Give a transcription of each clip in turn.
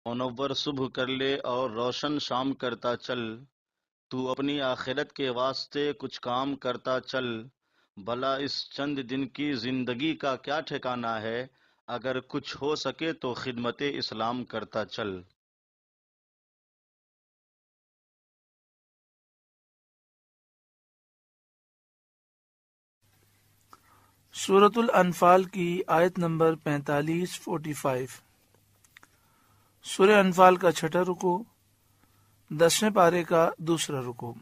منور صبح کر لے اور روشن شام کرتا چل، تو اپنی آخرت کے واسطے کچھ کام کرتا چل، بھلا اس چند دن کی زندگی کا کیا ٹھکانہ ہے، اگر کچھ ہو سکے تو خدمت اسلام کرتا چل۔ سورۃ الانفال کی آیت نمبر 45 سورہ انفال کا چھٹا رکو، 10ویں پارے کا دوسرا رکو۔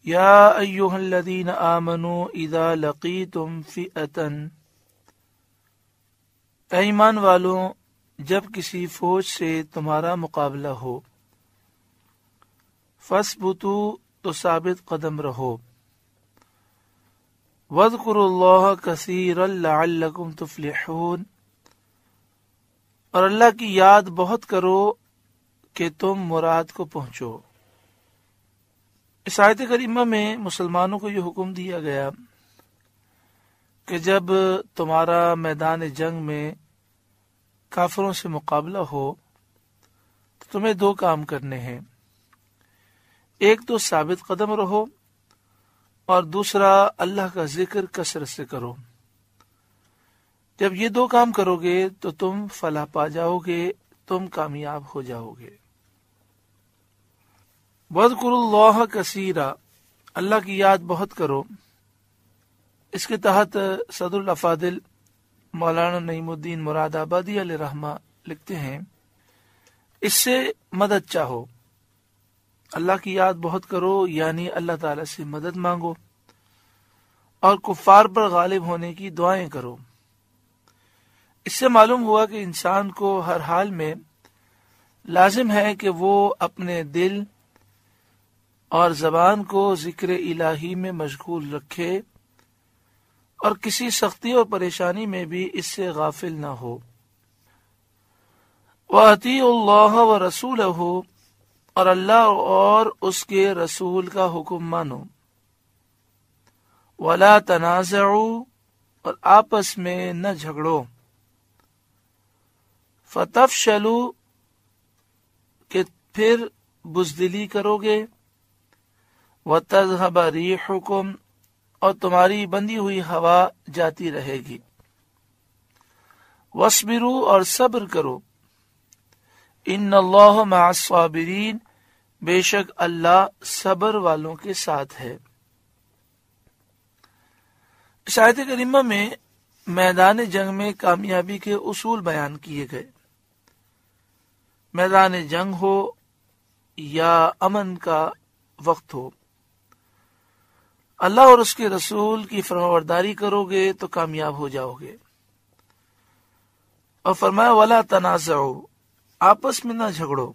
یا ایھا الذین آمنوا اذا لقیتم فئۃ، اے ایمان والوں جب کسی فوج سے تمہارا مقابلہ ہو، فاثبتوا تو ثابت قدم رہو، وَاذْكُرُوا اللَّهَ كَثِيرًا لَعَلَّكُمْ تُفْلِحُونَ، اور اللہ کی یاد بہت کرو کہ تم مراد کو پہنچو۔ اس آیت کریمہ میں مسلمانوں کو یہ حکم دیا گیا کہ جب تمہارا میدان جنگ میں کافروں سے مقابلہ ہو تو تمہیں دو کام کرنے ہیں، ایک تو ثابت قدم رہو اور دوسرا اللہ کا ذکر کثرت سے کرو۔ جب یہ دو کام کرو گے تو تم فلاح پا جاؤ گے، تم کامیاب ہو جاؤ گے۔ وَاذْكُرُوا اللَّهَ كَثِيرًا، اللہ کی یاد بہت کرو۔ اس کے تحت صدر الافاضل مولانا نعیم الدین مراد آبادی علیہ رحمہ لکھتے ہیں، اس سے مدد چاہو۔ اللہ کی یاد بہت کرو یعنی اللہ تعالی سے مدد مانگو اور کفار پر غالب ہونے کی دعائیں کرو۔ اس سے معلوم ہوا کہ انسان کو ہر حال میں لازم ہے کہ وہ اپنے دل اور زبان کو ذکر الہی میں مشغول رکھے اور کسی سختی اور پریشانی میں بھی اس سے غافل نہ ہو۔ وَأَطِیعُوا اللَّهَ وَرَسُولَهُ، اور اللہ اور اس کے رسول کا حکم مانو۔ وَلَا تَنَازَعُوا، اور آپس میں نہ جھگڑو۔ فَتَفْشَلُوا، کہ پھر بزدلی کرو گے۔ وَتَذْهَبَ رِيحُكُمْ، اور تمہاری بندھی ہوئی ہوا جاتی رہے گی۔ وَاصْبِرُوا، اور صبر کرو۔ ان اللہ مع الصابرین، بے شک اللہ صبر والوں کے ساتھ ہے۔ اس آیت کریمہ میں میدان جنگ میں کامیابی کے اصول بیان کیے گئے۔ میدان جنگ ہو یا امن کا وقت ہو، اللہ اور اس کے رسول کی فرمانبرداری کرو گے تو کامیاب ہو جاؤ گے۔ اور فرمایا وَلَا تَنَازَعُوا، آپس میں نہ جھگڑو۔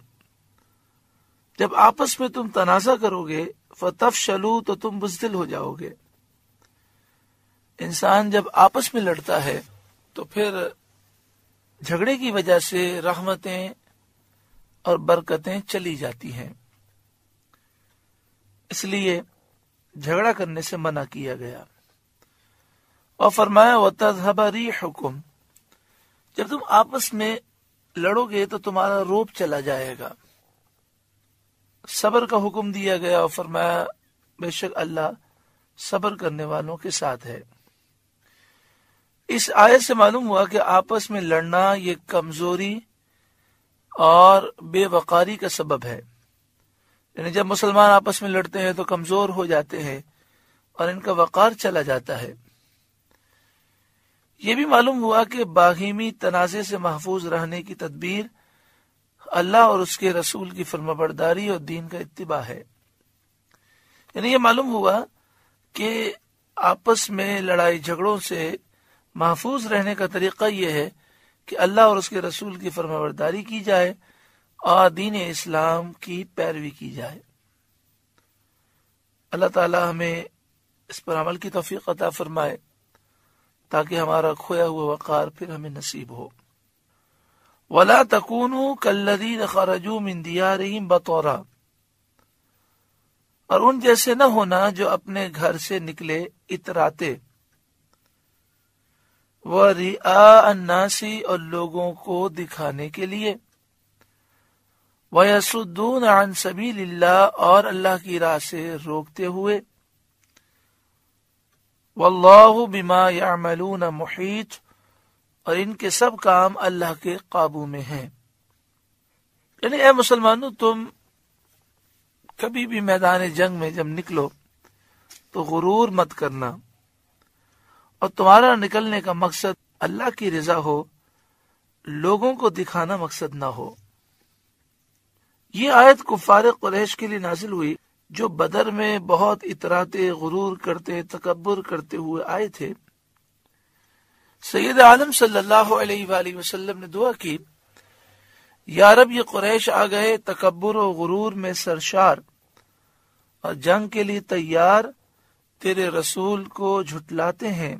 جب آپس میں تم تنازع کرو گے فَتَفْشَلُوا، تو تم بزدل ہو جاؤ گے۔ انسان جب آپس میں لڑتا ہے تو پھر جھگڑے کی وجہ سے رحمتیں اور برکتیں چلی جاتی ہیں، اس لیے جھگڑا کرنے سے منع کیا گیا۔ اور فرمایا وَتَذْهَبَ رِيحُكُمْ، جب تم آپس میں لڑو گے تو تمہارا روب چلا جائے گا۔ صبر کا حکم دیا گیا اور فرمایا بے شک اللہ صبر کرنے والوں کے ساتھ ہے۔ اس آیت سے معلوم ہوا کہ آپس میں لڑنا یہ کمزوری اور بے وقاری کا سبب ہے، یعنی جب مسلمان آپس میں لڑتے ہیں تو کمزور ہو جاتے ہیں اور ان کا وقار چلا جاتا ہے۔ یہ بھی معلوم ہوا کہ باہمی تنازع سے محفوظ رہنے کی تدبیر اللہ اور اس کے رسول کی فرمانبرداری اور دین کا اتباع ہے۔ یعنی یہ معلوم ہوا کہ آپس میں لڑائی جھگڑوں سے محفوظ رہنے کا طریقہ یہ ہے کہ اللہ اور اس کے رسول کی فرمانبرداری کی جائے اور دین اسلام کی پیروی کی جائے۔ اللہ تعالی ہمیں اس پر عمل کی توفیق عطا فرمائے تاکہ ہمارا کھویا ہوا وقار پھر ہمیں نصیب ہو۔ وَلَا تَكُونُوا كَالَّذِينَ خَرَجُوا مِن دِيَارِهِمْ بَطَرًا، اور ان جیسے نہ ہونا جو اپنے گھر سے نکلے اتراتے، وَرِئَاءَ النَّاسِ، اور لوگوں کو دکھانے کے لیے، وَيَصُدُّونَ عَن سَبِيلِ اللَّهِ اور اللہ کی راہ سے روکتے ہوئے، وَاللَّهُ بِمَا يَعْمَلُونَ مُحِيطٌ اور ان کے سب کام اللہ کے قابو میں ہیں۔ یعنی اے مسلمانوں، تم کبھی بھی میدان جنگ میں جب نکلو تو غرور مت کرنا، اور تمہارا نکلنے کا مقصد اللہ کی رضا ہو، لوگوں کو دکھانا مقصد نہ ہو۔ یہ آیت کفار قریش کے لیے نازل ہوئی جو بدر میں بہت اتراتے، غرور کرتے، تکبر کرتے ہوئے آئے تھے۔ سید عالم صلی اللہ علیہ وآلہ وسلم نے دعا کی، یا رب یہ قریش آ گئے تکبر و غرور میں سرشار اور جنگ کے لیے تیار، تیرے رسول کو جھٹلاتے ہیں،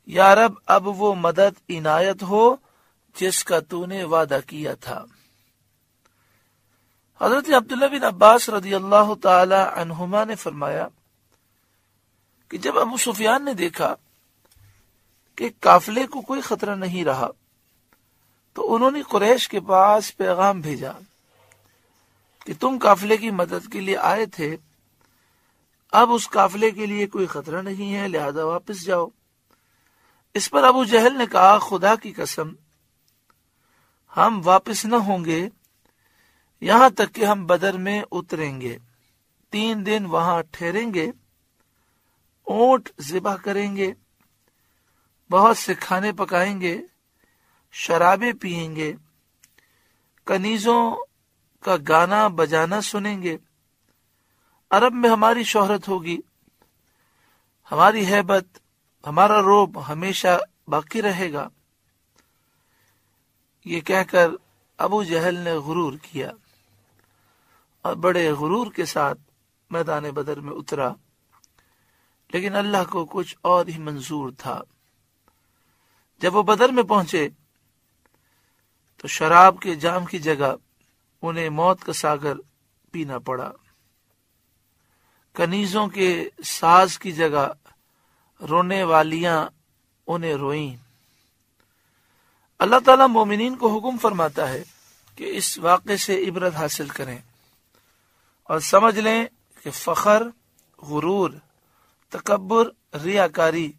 یا رب اب وہ مدد عنایت ہو جس کا تو نے وعدہ کیا تھا۔ حضرت عبداللہ بن عباس رضی اللہ تعالی عنہما نے فرمایا کہ جب ابو سفیان نے دیکھا کہ قافلے کو کوئی خطرہ نہیں رہا تو انہوں نے قریش کے پاس پیغام بھیجا کہ تم قافلے کی مدد کے لیے آئے تھے، اب اس قافلے کے لیے کوئی خطرہ نہیں ہے، لہذا واپس جاؤ۔ اس پر ابو جہل نے کہا، خدا کی قسم ہم واپس نہ ہوں گے یہاں تک کہ ہم بدر میں اتریں گے، 3 دن وہاں ٹھہریں گے، اونٹ ذبح کریں گے، بہت سے کھانے پکائیں گے، شرابیں پیئیں گے، کنیزوں کا گانا بجانا سنیں گے، عرب میں ہماری شہرت ہوگی، ہماری ہیبت، ہمارا رعب ہمیشہ باقی رہے گا۔ یہ کہہ کر ابو جہل نے غرور کیا اور بڑے غرور کے ساتھ میدان بدر میں اترا، لیکن اللہ کو کچھ اور ہی منظور تھا۔ جب وہ بدر میں پہنچے تو شراب کے جام کی جگہ انہیں موت کا ساغر پینا پڑا، کنیزوں کے ساز کی جگہ رونے والیاں انہیں روئیں۔ اللہ تعالیٰ مومنین کو حکم فرماتا ہے کہ اس واقعے سے عبرت حاصل کریں اور سمجھ لیں کہ فخر، غرور، تکبر، ریاکاری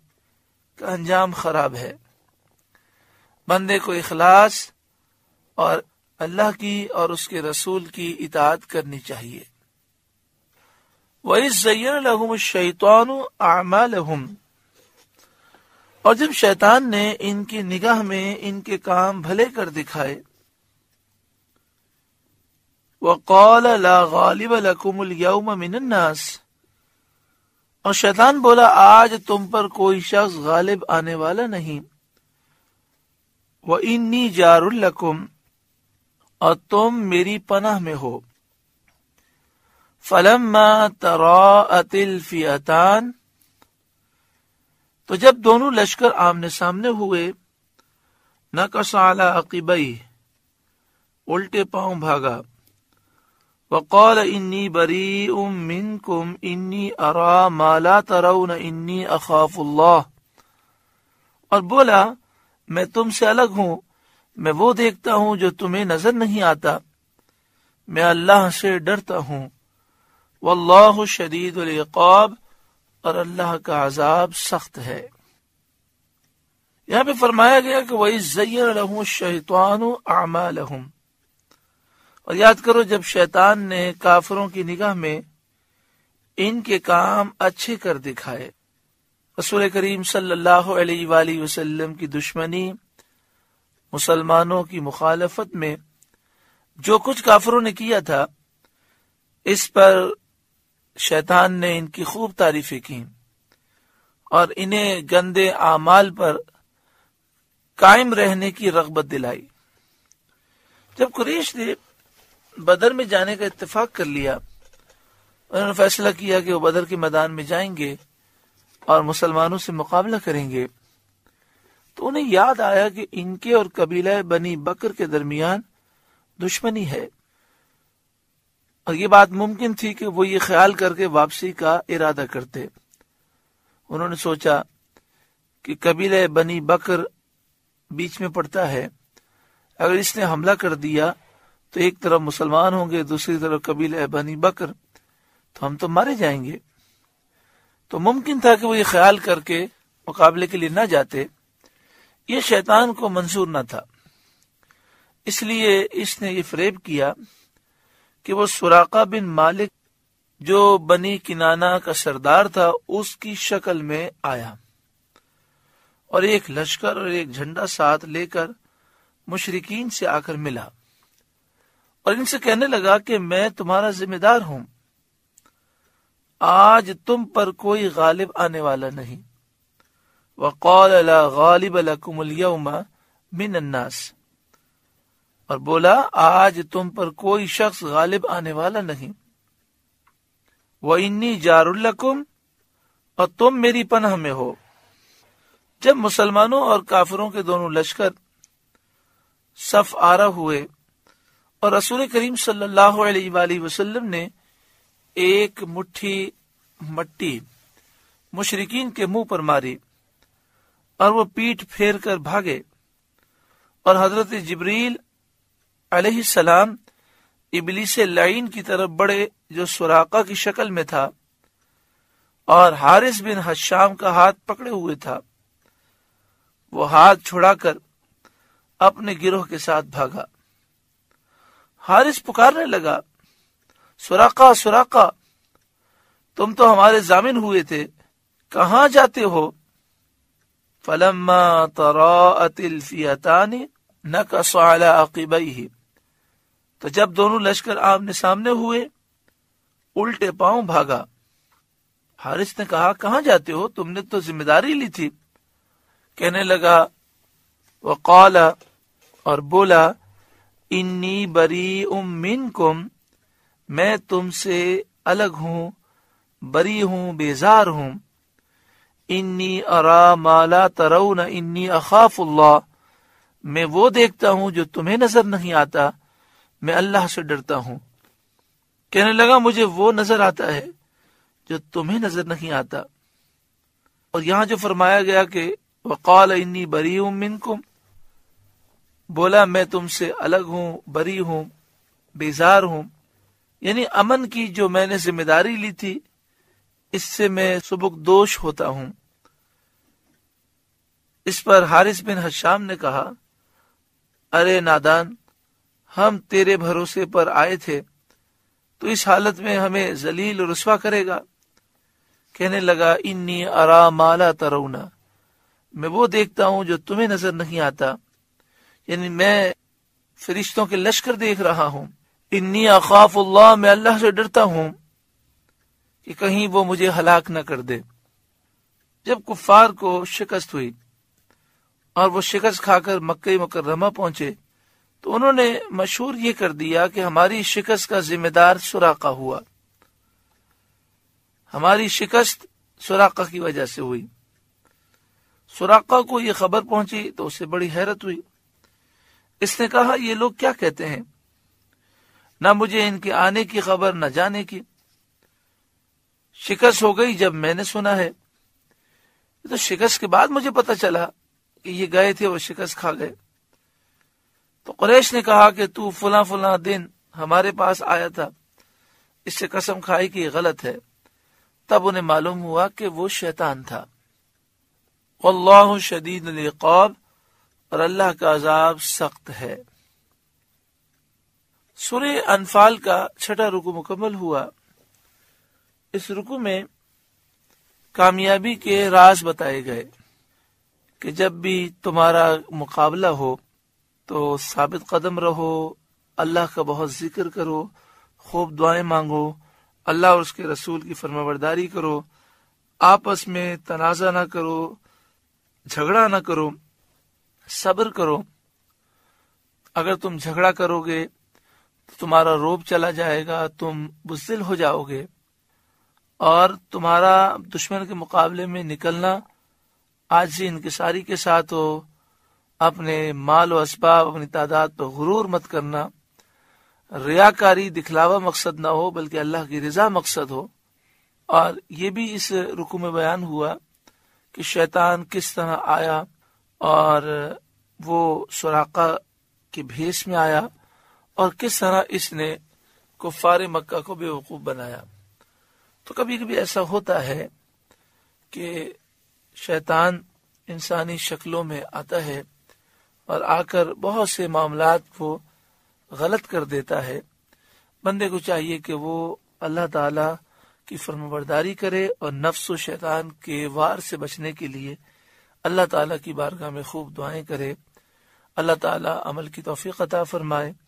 کا انجام خراب ہے۔ بندے کو اخلاص اور اللہ کی اور اس کے رسول کی اطاعت کرنی چاہیے۔ وَإِذْ زَيَّنَ لَهُمُ الشَّيْطَانُ أَعْمَالَهُمْ اور جب شیطان نے ان کی نگاہ میں ان کے کام بھلے کر دکھائے، وَقَالَ لَا غَالِبَ لَكُمُ الْيَوْمَ مِنَ النَّاسِ اور شیطان بولا آج تم پر کوئی شخص غالب آنے والا نہیں، وَإِنِّي جَارٌ لَكُمْ اور تم میری پناہ میں ہو۔ فَلَمَّا تَرَاءَتِ الْفِئَتَانِ تو جب دونوں لشکر آمنے سامنے ہوئے، نَكَصَ عَلَىٰ عَقِبَيْهِ الٹے پاؤں بھاگا، وَقَالَ إِنِّي بَرِيءٌ مِّنكُمْ إِنِّي أَرَىٰ مَا لَا تَرَوْنَ إِنِّي أَخَافُ اللَّهَ اور بولا میں تم سے الگ ہوں، میں وہ دیکھتا ہوں جو تمہیں نظر نہیں آتا، میں اللہ سے ڈرتا ہوں۔ وَاللَّهُ شَدِيدُ الْعِقَابِ اور اللہ کا عذاب سخت ہے۔ یہاں پہ فرمایا گیا کہ وَإِذْ زَيَّنَ لَهُمُ الشَّيْطَانُ أَعْمَالَهُمْ اور یاد کرو جب شیطان نے کافروں کی نگاہ میں ان کے کام اچھے کر دکھائے۔ رسول کریم صلی اللہ علیہ وآلہ وسلم کی دشمنی، مسلمانوں کی مخالفت میں جو کچھ کافروں نے کیا تھا، اس پر شیطان نے ان کی خوب تعریفیں کی اور انہیں گندے اعمال پر قائم رہنے کی رغبت دلائی۔ جب قریش نے بدر میں جانے کا اتفاق کر لیا، انہوں نے فیصلہ کیا کہ وہ بدر کے میدان میں جائیں گے اور مسلمانوں سے مقابلہ کریں گے، تو انہیں یاد آیا کہ ان کے اور قبیلہ بنی بکر کے درمیان دشمنی ہے، اور یہ بات ممکن تھی کہ وہ یہ خیال کر کے واپسی کا ارادہ کرتے۔ انہوں نے سوچا کہ قبیلہ بنی بکر بیچ میں پڑتا ہے، اگر اس نے حملہ کر دیا تو ایک طرف مسلمان ہوں گے، دوسری طرف قبیلہ بنی بکر، تو ہم تو مارے جائیں گے۔ تو ممکن تھا کہ وہ یہ خیال کر کے مقابلے کے لیے نہ جاتے، یہ شیطان کو منظور نہ تھا، اس لیے اس نے یہ فریب کیا کہ وہ سراقہ بن مالک جو بنی کنانہ کا سردار تھا اس کی شکل میں آیا اور ایک لشکر اور ایک جھنڈا ساتھ لے کر مشرکین سے آ کر ملا اور ان سے کہنے لگا کہ میں تمہارا ذمہ دار ہوں، آج تم پر کوئی غالب آنے والا نہیں۔ وقال لا غالب لكم اليوم من الناس، اور بولا آج تم پر کوئی شخص غالب آنے والا نہیں۔ وَإِنِّي جَارٌ لَكُمْ، اور تم میری پناہ میں ہو۔ جب مسلمانوں اور کافروں کے دونوں لشکر صف آرا ہوئے اور رسول کریم صلی اللہ علیہ وآلہ وسلم نے ایک مٹھی مٹی مشرکین کے منہ پر ماری اور وہ پیٹھ پھیر کر بھاگے، اور حضرت جبریل علیہ السلام ابلیس لعین کی طرف بڑھے جو سراقہ کی شکل میں تھا اور حارث بن حشام کا ہاتھ پکڑے ہوئے تھا، وہ ہاتھ چھڑا کر اپنے گروہ کے ساتھ بھاگا۔ حارث پکارنے لگا، سراقہ سراقہ، تم تو ہمارے ضامن ہوئے تھے، کہاں جاتے ہو؟ فلما تراءت الفئتان نكص على عقبيه، تو جب دونوں لشکر آمنے سامنے ہوئے الٹے پاؤں بھاگا۔ حارث نے کہا کہاں جاتے ہو؟ تم نے تو ذمہ داری لی تھی۔ کہنے لگا وقال، اور بولا انی بریء منکم، میں تم سے الگ ہوں، بری ہوں، بیزار ہوں۔ انی ارا ما لا ترون انی اخاف اللہ، میں وہ دیکھتا ہوں جو تمہیں نظر نہیں آتا، میں اللہ سے ڈرتا ہوں۔ کہنے لگا مجھے وہ نظر آتا ہے جو تمہیں نظر نہیں آتا۔ اور یہاں جو فرمایا گیا کہ وقال انی بریء منکم، بولا میں تم سے الگ ہوں، بری ہوں، بیزار ہوں، یعنی امن کی جو میں نے ذمہ داری لی تھی اس سے میں سبکدوش ہوتا ہوں۔ اس پر حارث بن حشام نے کہا ارے نادان، ہم تیرے بھروسے پر آئے تھے، تو اس حالت میں ہمیں ذلیل و رسوا کرے گا۔ کہنے لگا انی ارا ما لا ترون، میں وہ دیکھتا ہوں جو تمہیں نظر نہیں آتا، یعنی میں فرشتوں کے لشکر دیکھ رہا ہوں۔ انی اخاف اللہ، میں اللہ سے ڈرتا ہوں کہ کہیں وہ مجھے ہلاک نہ کر دے۔ جب کفار کو شکست ہوئی اور وہ شکست کھا کر مکہ مکرمہ پہنچے تو انہوں نے مشہور یہ کر دیا کہ ہماری شکست کا ذمہ دار سراقہ ہوا، ہماری شکست سراقہ کی وجہ سے ہوئی۔ سراقہ کو یہ خبر پہنچی تو اسے بڑی حیرت ہوئی۔ اس نے کہا یہ لوگ کیا کہتے ہیں، نہ مجھے ان کے آنے کی خبر نہ جانے کی، شکست ہو گئی جب میں نے سنا ہے، تو شکست کے بعد مجھے پتا چلا کہ یہ گئے تھے، وہ شکست کھا گئے۔ تو قریش نے کہا کہ تو فلاں فلاں دن ہمارے پاس آیا تھا، اس سے قسم کھائی کہ یہ غلط ہے۔ تب انہیں معلوم ہوا کہ وہ شیطان تھا۔ واللہ شدید العقاب، اور اللہ کا عذاب سخت ہے۔ سورہ انفال کا 6واں رکوع مکمل ہوا۔ اس رکوع میں کامیابی کے راز بتائے گئے کہ جب بھی تمہارا مقابلہ ہو تو ثابت قدم رہو، اللہ کا بہت ذکر کرو، خوب دعائیں مانگو، اللہ اور اس کے رسول کی فرمانبرداری کرو، آپس میں تنازع نہ کرو، جھگڑا نہ کرو، صبر کرو۔ اگر تم جھگڑا کرو گے تو تمہارا روب چلا جائے گا، تم بزدل ہو جاؤ گے، اور تمہارا دشمن کے مقابلے میں نکلنا عاجزی انکساری کے ساتھ ہو، اپنے مال و اسباب، اپنی تعداد پر غرور مت کرنا، ریاکاری دکھلاوا مقصد نہ ہو بلکہ اللہ کی رضا مقصد ہو۔ اور یہ بھی اس رکوع میں بیان ہوا کہ شیطان کس طرح آیا، اور وہ سراقہ کے بھیس میں آیا اور کس طرح اس نے کفار مکہ کو بیوقوف بنایا۔ تو کبھی کبھی ایسا ہوتا ہے کہ شیطان انسانی شکلوں میں آتا ہے اور آ کر بہت سے معاملات کو غلط کر دیتا ہے۔ بندے کو چاہیے کہ وہ اللہ تعالی کی فرمانبرداری کرے اور نفس و شیطان کے وار سے بچنے کے لیے اللہ تعالی کی بارگاہ میں خوب دعائیں کرے۔ اللہ تعالی عمل کی توفیق عطا فرمائے۔